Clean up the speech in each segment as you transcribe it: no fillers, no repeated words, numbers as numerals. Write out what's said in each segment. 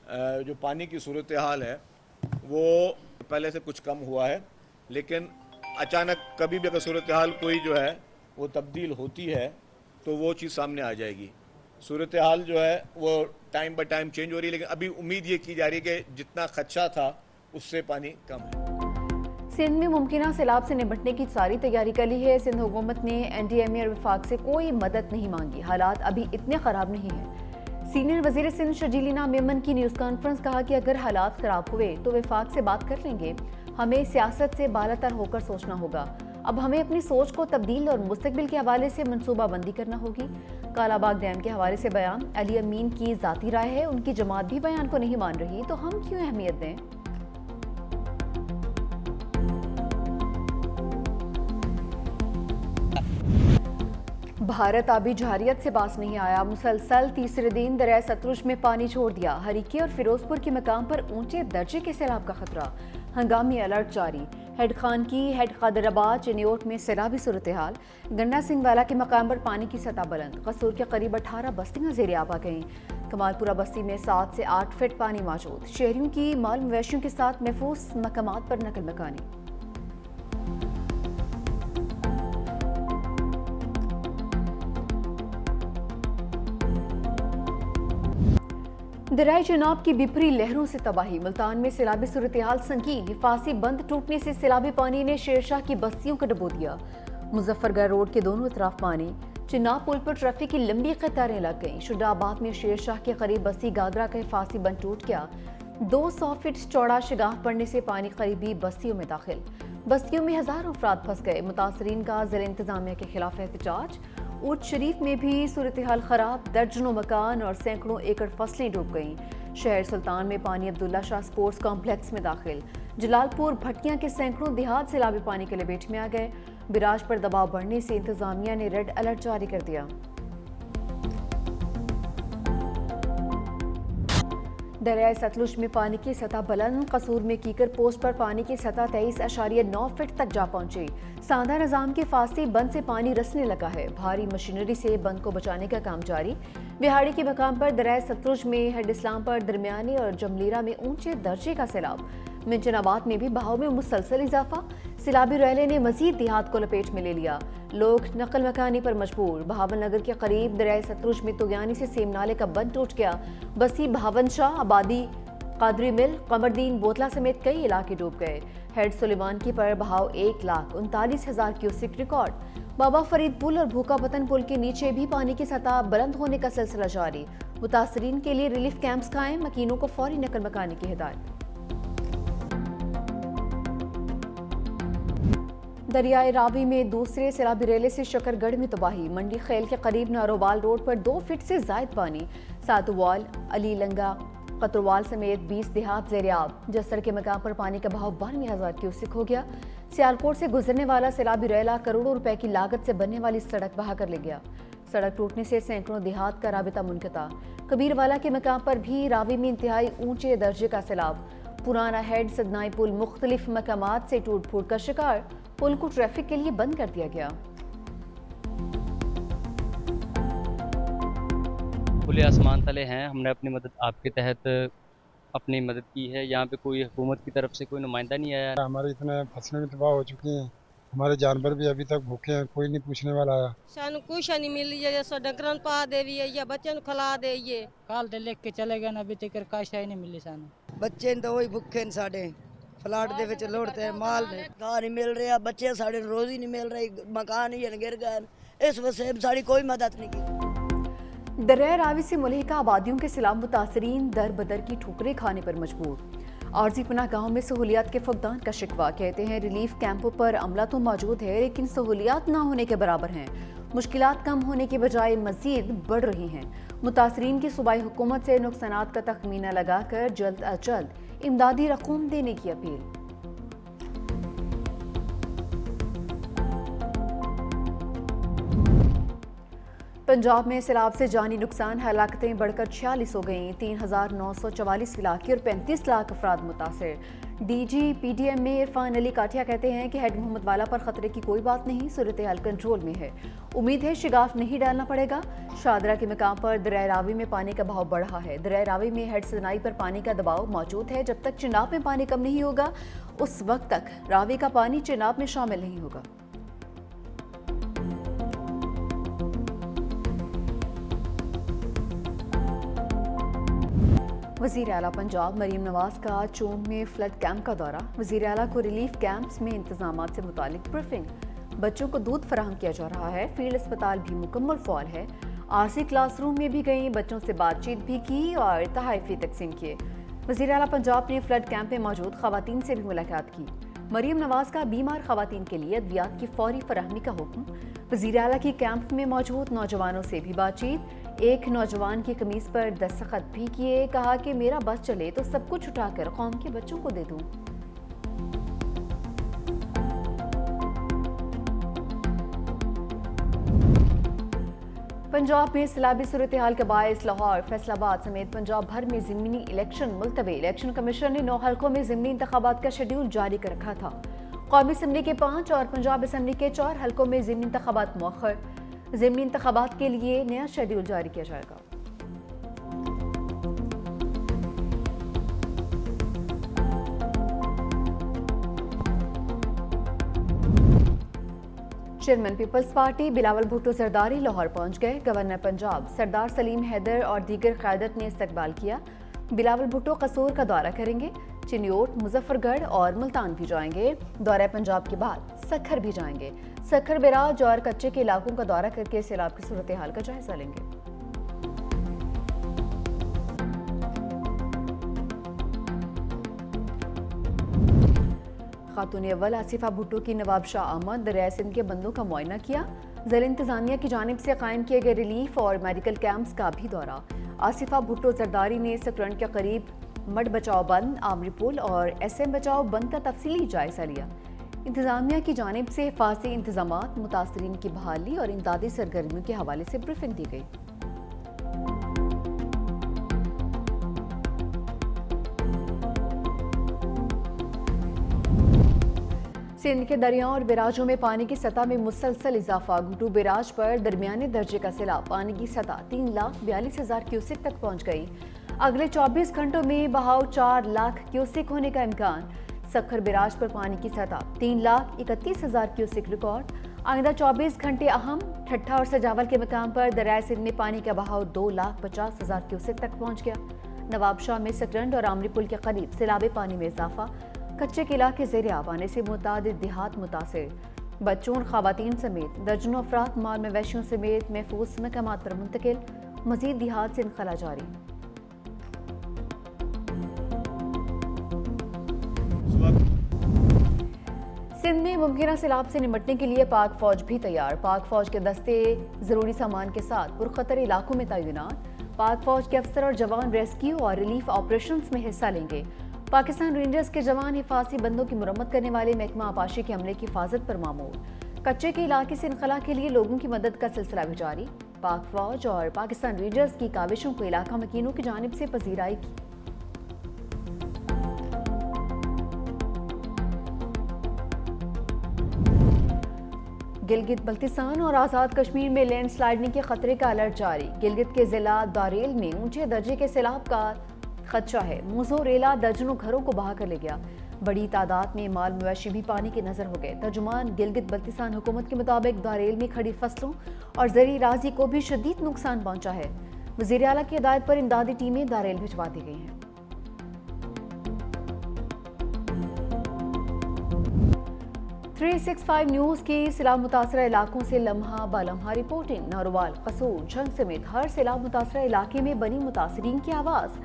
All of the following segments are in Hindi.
जो पानी की सूरत हाल है वो पहले से कुछ कम हुआ है, लेकिन अचानक कभी भी अगर सूरत हाल कोई जो है वो तब्दील होती है तो वो चीज़ सामने आ जाएगी। सूरत हाल जो है वो टाइम बाय टाइम चेंज हो रही है, लेकिन अभी उम्मीद ये की जा रही है कि जितना खदशा था उससे पानी कम है। सिंध में मुमकिन सैलाब से निपटने की सारी तैयारी कर ली है। सिंध हुकूमत ने NDMA और वफाक से कोई मदद नहीं मांगी। हालात अभी इतने ख़राब नहीं हैं। सीनियर वजीर सिंध शजीलिना मेमन की न्यूज़ कॉन्फ्रेंस कहा कि अगर हालात ख़राब हुए तो वफाक से बात कर लेंगे। हमें सियासत से बालातर होकर सोचना होगा। अब हमें अपनी सोच को तब्दील और मुस्तकबिल के हवाले से मनसूबाबंदी करना होगी। कालाबाग डैम के हवाले से बयान अली अमीन की ज़ाती राय है, उनकी जमात भी बयान को नहीं मान रही, तो हम क्यों अहमियत दें। भारत अभी जहारियत से बास नहीं आया। मुसलसल तीसरे दिन दरिया सतलुज में पानी छोड़ दिया। हरीके और फिरोजपुर के मकाम पर ऊंचे दर्जे के सैलाब का खतरा। हंगामी अलर्ट जारी। हेड खान की हेड कादराबाद चिन्योट में सैलाबी सूरत हाल। गन्ना सिंह वाला के मकाम पर पानी की सतह बुलंद। कसूर के करीब 18 बस्तियां ज़ेरे आब आ गईं। कमालपुरा बस्ती में 7 से 8 फीट पानी मौजूद। शहरियों की माल मवेशियों के साथ महफूज मकामात पर नकल मकानी। दरिया चनाब की बिफरी लहरों से तबाही। मुल्तान में सैलाबी सूरत हाल संगीन। हिफाजी बंद टूटने से सैलाबी पानी ने शेरशाह की बस्तियों को डुबो दिया। मुजफ्फरगढ़ रोड के दोनों तरफ पानी। चिनाब पुल पर ट्रैफिक की लंबी कतारें लग गईं। शुजाबाद में शेरशाह के करीब बस्ती गागरा का हिफाजी बंद टूट गया। 200 फीट चौड़ा शिगाफ पड़ने से पानी करीबी बस्तियों में दाखिल। बस्तियों में हजारों अफराद फंस गए। मुतासरीन का जिला इंतजामिया के खिलाफ एहतजाज। ऊट शरीफ में भी सूरत हाल खराब। दर्जनों मकान और सैकड़ों एकड़ फसलें डूब गईं। शहर सुल्तान में पानी अब्दुल्ला शाह स्पोर्ट्स कॉम्प्लेक्स में दाखिल। जलालपुर भट्टियां के सैकड़ों देहात सैलाबी पानी के लपेट में आ गए। बिराज पर दबाव बढ़ने से इंतजामिया ने रेड अलर्ट जारी कर दिया। दरिया सतलुज में पानी की सतह बुलंद। कसूर में कीकर पोस्ट पर पानी की सतह 23.9 फीट तक जा पहुंची। सांदा निजाम के फासी बंद से पानी रसने लगा है। भारी मशीनरी से बंद को बचाने का काम जारी। बिहाड़ी के मकाम पर दरिया सतलुज में हेड इस्लाम पर दरमियानी और जमलीरा में ऊंचे दर्जे का सैलाब। मिंचनाबाद में भी बहाव में मुसलसल इजाफा। सैलाबी रैले ने मजीद देहात को लपेट में ले लिया। लोग नकल मकानी पर मजबूर। बहावन नगर के करीब दरिया सतलुज में तुगयानी से सेम नाले का बंद टूट गया। बसी बहावन शाह आबादी कादरी मिल कमरदीन बोतला समेत कई इलाके डूब गए। हेड सुलेमान की पर बहाव 1,39,000 क्यूसिक रिकॉर्ड। बाबा फरीद पुल और भूखा वतन पुल के नीचे भी पानी की सतह बुलंद होने का सिलसिला जारी। मुतासरीन के लिए रिलीफ कैंप्स कायम। मकीनों को फौरी नकल मकानी की हिदायत। दरियाए रावी में दूसरे सैलाबी रेले से शकरगढ़ में तबाही। मंडी खेल के करीब नारोवाल रोड पर 2 फीट से जायद पानी। सातुवाल अली लंगा कतरवाल समेत 20 देहात ज़ेरे-आब। जस्सर के मकाम पर पानी का बहाव 92,000 क्यूसिक हो गया। सियालकोट से गुजरने वाला सैलाबी रेला करोड़ों रुपए की लागत से बनने वाली सड़क बहा कर ले गया। सड़क टूटने से सैकड़ों देहात का राबिता मुनक़ता। कबीरवाला के मकाम पर भी रावी में इंतहाई ऊंचे दर्जे का सैलाब। पुराना हेड सदनाई पुल मुख्तलिफ मकामात से टूट फूट का शिकार। पुल को ट्रैफिक के लिए बंद कर दिया गया। खुले आसमान तले हैं। हमने अपनी मदद आपके तहत अपनी मदद की है। यहाँ पे कोई हुकूमत की तरफ से कोई नुमाइंदा नहीं आया। हमारे इतने फसलें भी तबाह हो चुकी हैं। हमारे जानवर भी अभी तक भूखे हैं, कोई नहीं पूछने वाला आया। सानू कुछ नहीं मिल रही है। डंगरन पा देवी है या बच्चन खिला देइए। काल दे लेके के चले गए ना, अभी तक काशा ही नहीं मिली सानू। बच्चे तो वही भुखे ने साडे फ्लाट दे विच लोड़ते हैं माल ने घाह नहीं मिल रहा। बच्चे साडे रोजी नहीं मिल रही। मकान ही गिर गए। इस वजह से साड़ी कोई मदद नहीं की। दरिया रावी से मुलहिका आबादियों के सिलाब मुतासरीन दर बदर की ठोकरें खाने पर मजबूर। आरजी पनाह गाँव में सहूलियात के फकदान का शिकवा। कहते हैं रिलीफ कैंपों पर अमला तो मौजूद है, लेकिन सहूलियात ना होने के बराबर हैं। मुश्किलात कम होने के बजाय मजीद बढ़ रही हैं। मुतासरीन की सूबाई हुकूमत से नुकसानात का तखमीना लगाकर जल्द अज जल्द इमदादी रकूम देने की अपील। पंजाब में सैलाब से जानी नुकसान, हलाकतें बढ़कर 46 हो गईं। 3,944 इलाके और 35 लाख अफराद मुतासर। DG PDM में इरफान अली काठिया कहते हैं कि हेड मोहम्मद वाला पर खतरे की कोई बात नहीं, सूरत हाल कंट्रोल में है। उम्मीद है शिगाफ नहीं डालना पड़ेगा। शादरा के मकाम पर दरिया रावी में पानी का बहाव बढ़ा है। दरिया रावी में हेड सनाई पर पानी का दबाव मौजूद है। जब तक चिनाब में पानी कम नहीं होगा उस वक्त तक रावी का पानी चिनाब में शामिल नहीं होगा। वज़ीर आला पंजाब मरीम नवाज का चोम में फ्लड कैंप का दौरा। वज़ीर आला को रिलीफ कैंप्स में इंतजामात से मुतालिक ब्रीफिंग। बच्चों को दूध फराहम किया जा रहा है। फील्ड अस्पताल भी मुकम्मल फ़ाल है। आरसी क्लासरूम में भी गई, बच्चों से बातचीत भी की और तोहफे तकसीम किए। वज़ीर आला पंजाब ने फ्लड कैंप में मौजूद खवातीन से भी मुलाकात की। मरीम नवाज का बीमार खवातीन के लिए अद्वियात की फौरी फराहमी का हुक्म। वज़ीर आला की कैंप में मौजूद नौजवानों से भी बातचीत। एक नौजवान की कमीज पर दस्तखत भी किए। कहा कि मेरा बस चले तो सब कुछ उठाकर कौम के बच्चों को दे दूं। पंजाब में सैलाबी सूरत हाल के बायस लाहौर, फैसलाबाद समेत पंजाब भर में ज़िमनी इलेक्शन मुलतवी। इलेक्शन कमीशन ने 9 हल्कों में ज़िमनी इंतखाबात का शेड्यूल जारी कर रखा था। कौमी असम्बली के 5 और पंजाब असम्बली के 4 हल्कों में ज़िमनी इंतखाबात मौखर। ज़िमनी इंतखाबात के लिए नया शेड्यूल जारी किया जाएगा। Chairman people's party Bilawal Bhutto Zardari Lahore पहुंच गए। गवर्नर पंजाब सरदार सलीम हैदर और दीगर क़यादत ने इस्तकबाल किया। बिलावल भुट्टो कसूर का दौरा करेंगे। चिन्योट, मुजफ्फरगढ़ और मुल्तान भी जाएंगे। दौरा पंजाब के बाद सखर भी जाएंगे। सखर, बिराज और कच्चे के इलाकों का दौरा करके सैलाब की सूरत हाल का जायजा लेंगे। खातून अव्वल आसिफा भुट्टो की नवाब शाह अहमद दरिया सिंध के बंदों का मुआयना किया। ज़िला इंतजामिया की जानिब से कायम किए गए रिलीफ और मेडिकल कैंप्स का भी दौरा। आसिफा भुट्टो जरदारी ने सकरंड के करीब मड बचाओ बंद, आमरी पुल और SM बचाओ बंद का तफसीली जायजा लिया। इंतजामिया की जानिब से हिफाजती इंतजामात, मुतासरीन की बहाली और इमदादी सरगर्मियों के हवाले से ब्रीफिंग दी गई। सिंध के दरियाओं और बिराजों में पानी की सतह में मुसलसल इजाफा। घुटू बिराज पर दरमियाने दर्जे का सैलाब, पानी की सतह 3,42,000 क्यूसेक तक पहुंच गई। अगले 24 घंटों में बहाव 4 लाख क्यूसेक होने का इम्कान। सखर बिराज पर पानी की सतह 3,31,000 क्यूसेक रिकॉर्ड। आइंदा 24 घंटे अहम। ठट्ठा और सजावल के मकाम पर दरिया सिंध में पानी का बहाव 2,50,000 क्यूसेक तक पहुंच गया। नवाबशाह में सकरंड और आमरी पुल के करीब सैलाबी पानी में इजाफा। कच्चे के इलाके ज़ेर आब आने से मुतादिद देहात मुतासिर। बच्चों और खवातीन समेत दर्जनों अफराद माल मवेशियों समेत महफूज मकामात पर मुंतकिल। मजीद देहात से इनखला जारी। सिंध में मुमकिन सैलाब से निपटने के लिए पाक फौज भी तैयार। पाक फौज के दस्ते जरूरी सामान के साथ पुरखतर इलाकों में तैनात। पाक फौज के अफसर और जवान रेस्क्यू और रिलीफ ऑपरेशंस में हिस्सा लेंगे। पाकिस्तान रेंजर्स के जवान हिफाजती बंदों की मुरम्मत करने वाले महकमा आपाशी के अमले की हिफाजत पर मामूर। कच्चे के इलाके से इनखला के लिए लोगों की मदद का सिलसिला भी जारी। पाक फौज और पाकिस्तान रेंजर्स की काविशों को इलाका मकीनों की जानिब से पजीराई की। गिलगित बल्तिस्तान और आज़ाद कश्मीर में लैंडस्लाइडिंग के खतरे का अलर्ट जारी। गिलगित के जिला दारेल में ऊंचे दर्जे के सैलाब का खदशा है। मूजो रेला दर्जनों घरों को बहा कर ले गया। बड़ी तादाद में माल मवेशी भी पानी के नजर हो गए। तर्जुमान गिलगित बल्तिस्तान हुकूमत के मुताबिक दारेल में खड़ी फसलों और ज़री राजी को भी शदीद नुकसान पहुंचा है। वज़ीर आला की हिदायत पर इमदादी टीमें दारेल भिजवा दी गई हैं। 365 न्यूज़ की सैलाब मुतासरा इलाकों से लम्हा बालम्हा रिपोर्टिंग। नारोवाल, कसूर, झंग समेत हर सैलाब मुतासरा इलाके में बनी मुतासरीन की आवाज़।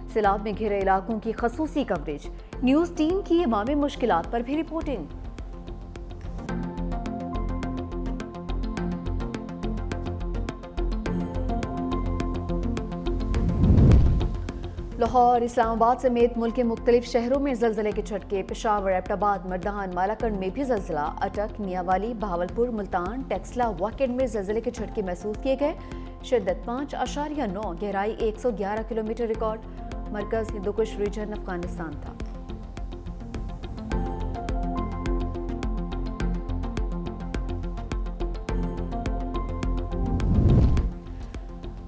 सैलाब में घिरे इलाकों की खसूसी कवरेज। न्यूज़ टीम की इमामी मुश्किलात पर भी रिपोर्टिंग। लाहौर, इस्लामाबाद समेत मुल्क के मुख्तलिफ शहरों में ज़लज़ले के झटके। पेशावर, एबटाबाद, मरदान, मालाकंड में भी ज़लज़ला। अटक, मियांवाली, बहावलपुर, मुल्तान, टेक्सला, वाकेंड में ज़लज़ले के झटके महसूस किए गए। शिद्दत 5.9, गहराई 111 किलोमीटर रिकॉर्ड। मरकज हिंदुकुश रीजन अफगानिस्तान था।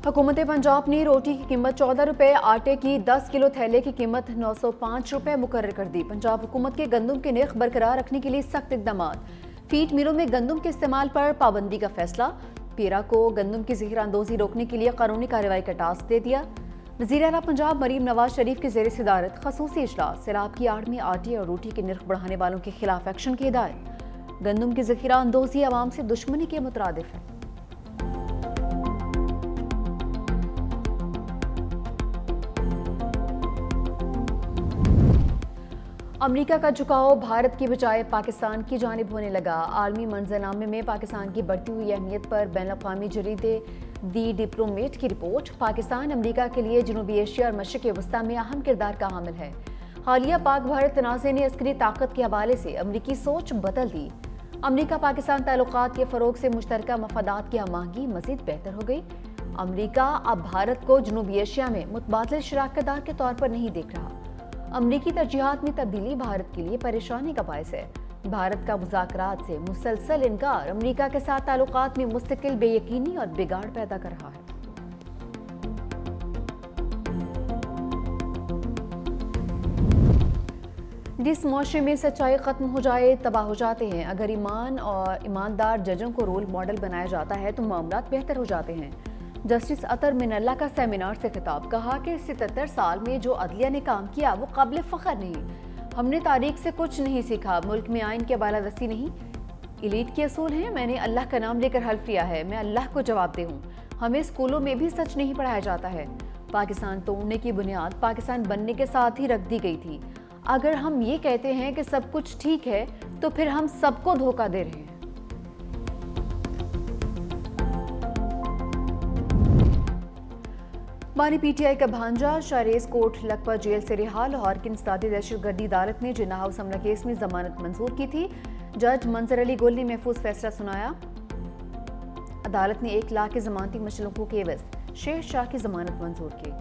हुकूमत पंजाब ने रोटी की कीमत 14 रुपये, आटे की 10 किलो थैले की कीमत 905 रुपये मुकर्रर कर दी। पंजाब हुकूमत के गंदम के नर्ख बरकरार रखने के लिए सख्त इकदाम। फीड मिलों में गंदम के इस्तेमाल पर पाबंदी का फैसला। पीरा को गंदम की ज़हीरांदोज़ी रोकने के लिए कानूनी कार्रवाई का टास्क दे दिया। वज़ीर आला पंजाब मरीम नवाज शरीफ की ज़ेर सदारत खसूसी इजलास। सैलाब की आड़ में आटे और रोटी के नर्ख बढ़ाने वालों के खिलाफ एक्शन की हिदायत। गंदम की ज़हीरांदोज़ी आवाम से दुश्मनी के मुतरादिफ है। अमेरिका का झुकाव भारत की बजाय पाकिस्तान की जानिब होने लगा। आलमी मंजरनामे में पाकिस्तान की बढ़ती हुई अहमियत पर बैनुल-अक़वामी जरीदे दी डिप्लोमेट की रिपोर्ट। पाकिस्तान अमेरिका के लिए जनूबी एशिया और मशरिक़ वस्ता में अहम किरदार का हामिल है। हालिया पाक भारत तनाज़े ने अस्करी ताकत के हवाले से अमरीकी सोच बदल दी। अमरीका पाकिस्तान ताल्लुकात के फ़रोग से मुश्तरका मफादात की हमआहंगी मज़ीद बेहतर हो गई। अमरीका अब भारत को जनूबी एशिया में मुतबादिल शराकतदार के तौर पर नहीं देख रहा। अमरीकी तरजीहात में तब्दीली भारत के लिए परेशानी का बायस है। भारत का मुज़ाकरात से मुसलसल इनकार अमरीका के साथ ताल्लुकात में मुस्तकिल बेयकीनी और बिगाड़ पैदा कर रहा है। जिस मुआशरे में सच्चाई खत्म हो जाए तबाह हो जाते हैं। अगर ईमान और ईमानदार जजों को रोल मॉडल बनाया जाता है तो मामलात बेहतर हो जाते हैं। जस्टिस अतर मिनल्ला का सेमिनार से खिताब। कहा कि 77 साल में जो अदलिया ने काम किया वो काबिल फ़ख्र नहीं। हमने तारीख से कुछ नहीं सीखा। मुल्क में आइन के बालादस्ती नहीं, इलीट के असूल हैं। मैंने अल्लाह का नाम लेकर हल्फ लिया है, मैं अल्लाह को जवाबदेह हूँ। हमें स्कूलों में भी सच नहीं पढ़ाया जाता है। पाकिस्तान तोड़ने की बुनियाद पाकिस्तान बनने के साथ ही रख दी गई थी। अगर हम ये कहते हैं कि सब कुछ ठीक है तो फिर हम सबको धोखा दे रहे हैं। बानी पीटीआई का भांजा शाहरेज कोट लखपत जेल से रिहा। लाहौर की इंसदादी दहशतगर्दी अदालत ने जिन्ना हाउस हमला केस में जमानत मंजूर की थी। जज मंजर अली गुल ने महफूज फैसला सुनाया। अदालत ने 1 लाख की जमानती मशरूकों के एवज शेर शाह की जमानत मंजूर की।